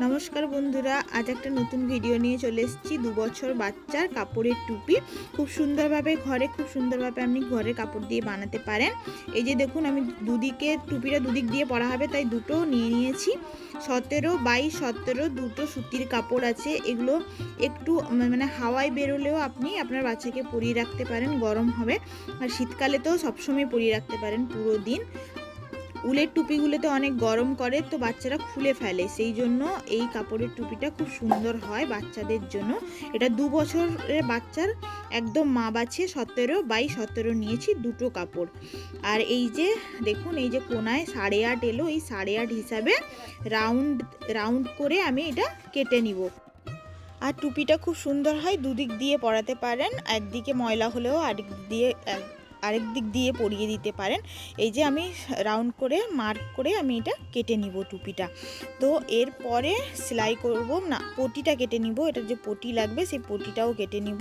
নমস্কার বন্ধুরা, আজ একটা নতুন ভিডিও নিয়ে চলে এসেছি। 2 বছর বাচ্চার কাপড়ের টুপি খুব সুন্দরভাবে আপনি ঘরে কাপড় দিয়ে বানাতে পারেন। এই যে দেখুন, আমি দুদিকে টুপিটা দুদিক দিয়ে পরা হবে তাই দুটো নিয়ে নিয়েছি। 17x17 দুটো সুতির কাপড় আছে। এগুলো একটু হাওয়ায় বেরোলেও আপনি আপনার বাচ্চাকে পরিয়ে রাখতে পারেন, গরম হবে। আর শীতকালে তো সবসময় পরিয়ে রাখতে পারেন পুরো দিন। উলের টুপিগুলোতে অনেক গরম করে তো বাচ্চারা খুলে ফেলে, সেই জন্য এই কাপড়ের টুপিটা খুব সুন্দর হয় বাচ্চাদের জন্য। এটা 2 বছরের বাচ্চার একদম মাপ আছে। 17x17 নিয়েছি দুটো কাপড়। আর এই যে দেখুন, এই যে কোনায় 8.5 এলো, এই 8.5 হিসাবে রাউন্ড করে আমি এটা কেটে নিব। আর টুপিটা খুব সুন্দর হয়, দুদিক দিয়ে পরাতে পারেন। একদিকে ময়লা হলেও আরেক দিক দিয়ে পরিয়ে দিতে পারেন। এই যে আমি রাউন্ড করে মার্ক করে আমি এটা কেটে নিব টুপিটা। তো এরপরে সেলাই করব না, পটিটা কেটে নিব। এটার যে পটি লাগবে সেই পটিটাও কেটে নিব।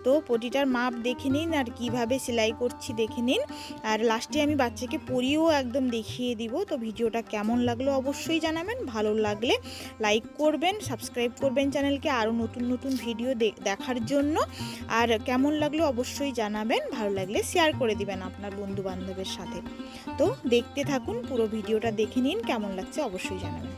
তো পটিটার মাপ দেখে নিন আর কিভাবে সেলাই করছি দেখে নিন। আর লাস্টে আমি বাচ্চাকে পরিয়েও একদম দেখিয়ে দিব। তো ভিডিওটা কেমন লাগলো অবশ্যই জানাবেন। ভালো লাগলে লাইক করবেন, সাবস্ক্রাইব করবেন চ্যানেলকে আরও নতুন নতুন ভিডিও দেখার জন্য। আর কেমন লাগলো অবশ্যই জানাবেন। ভালো লাগলে শেয়ার করে দিবেন আপনার বন্ধু বান্ধবের সাথে। তো দেখতে থাকুন, পুরো ভিডিওটা দেখে নিন, কেমন লাগছে অবশ্যই জানাবেন।